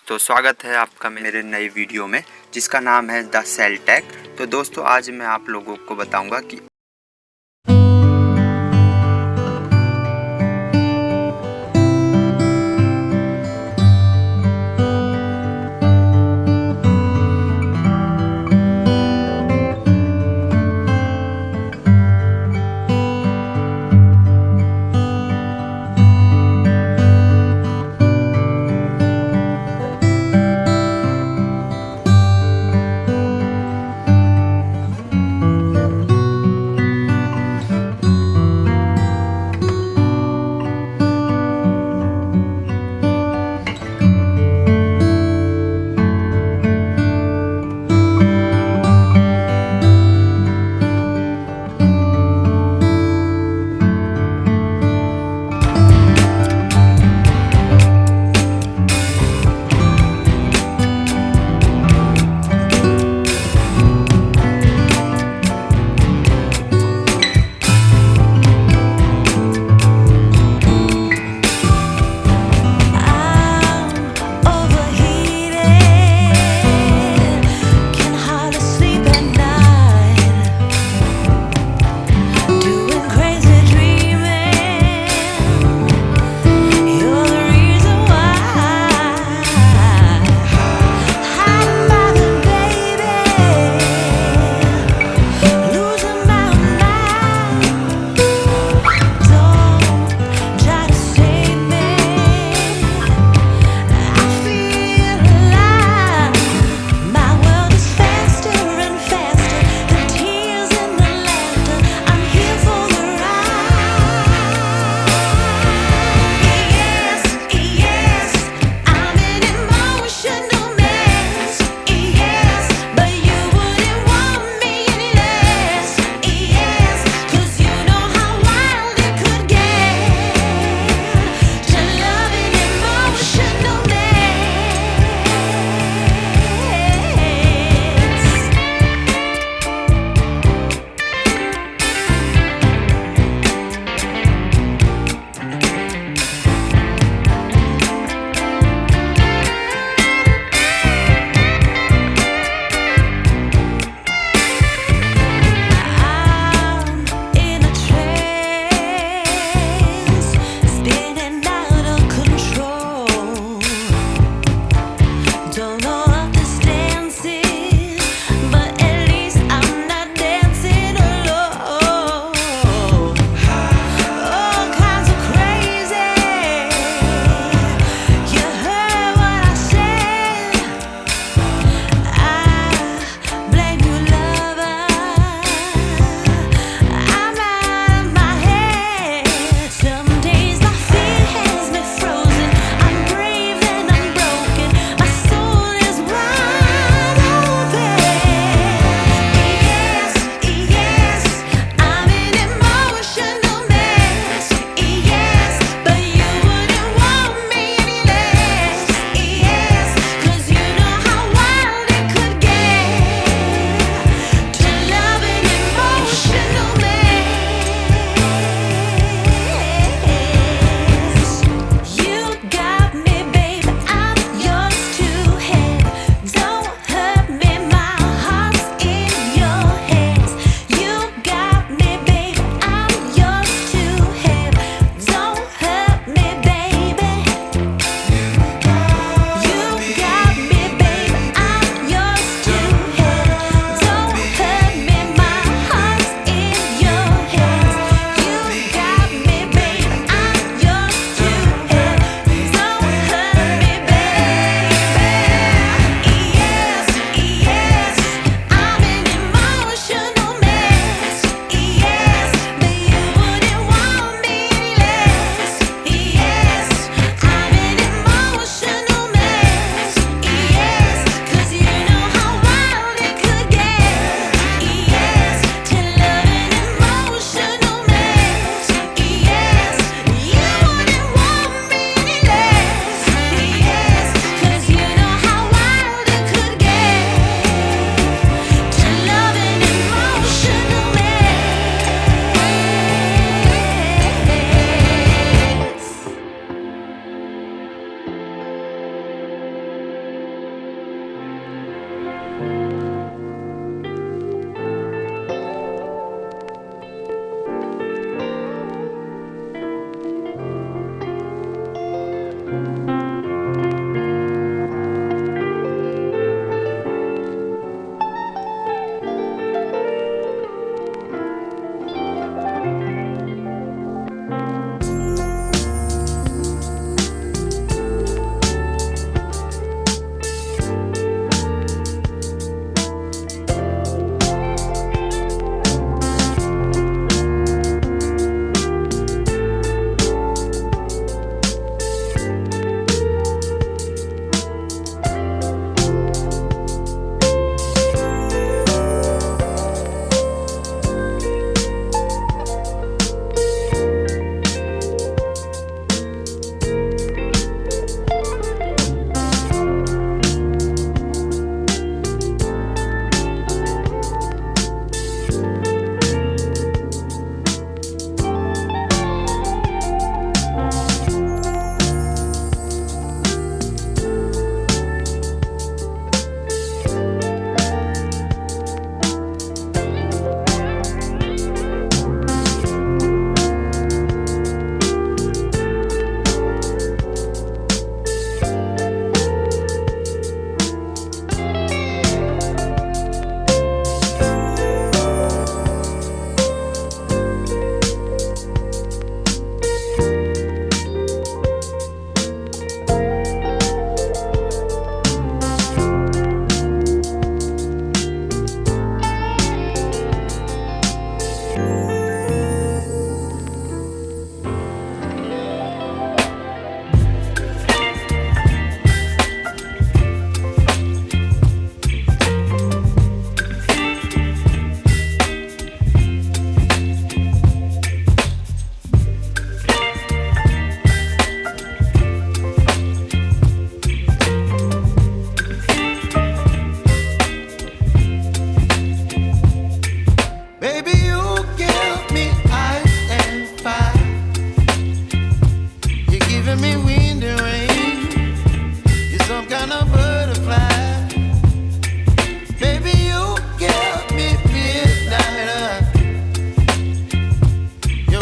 दोस्तों, स्वागत है आपका मेरे नए वीडियो में जिसका नाम है द सेल टेक। तो दोस्तों, आज मैं आप लोगों को बताऊंगा कि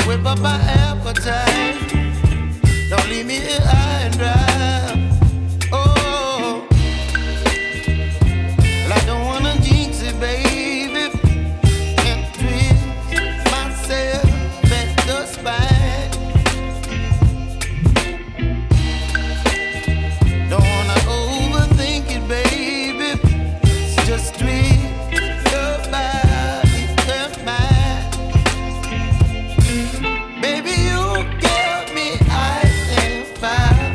whip up my appetite. Don't leave me here high and dry. Oh, well, I don't wanna jinx it, baby, and twist myself at the spine. Don't wanna overthink it, baby. It's just twist your body and mine. Baby, you give me ice and fire.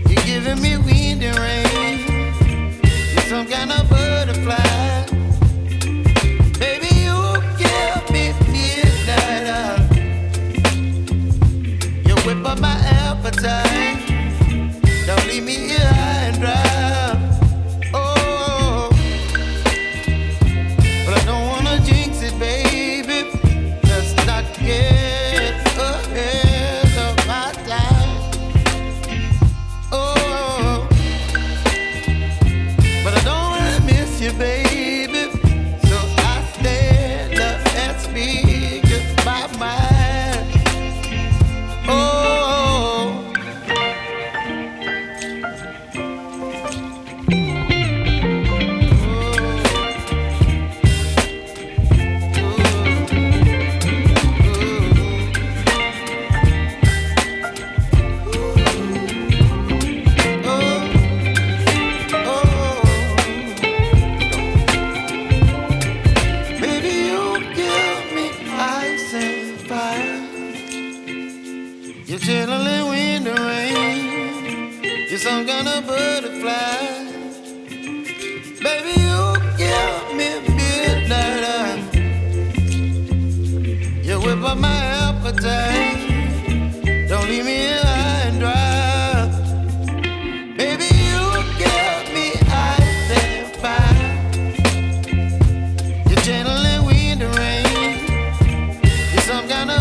You're giving me wind and rain. You're some kind of butterfly. Baby, you give me midnight. You whip up my appetite. Don't leave me here high and dry. Oh, but I don't wanna jinx it, baby. Let's not get ahead of my time. Oh, but I don't wanna miss you, baby. So I stand up and speak my mind. Oh. Baby, you give me ice and fire. You're channeling wind and rain. You're some kind of butterfly. Baby, you give me midnight. You whip up my appetite. Don't leave me here high and dry. Baby, you give me ice and fire. You're channeling wind and rain. You're some kind of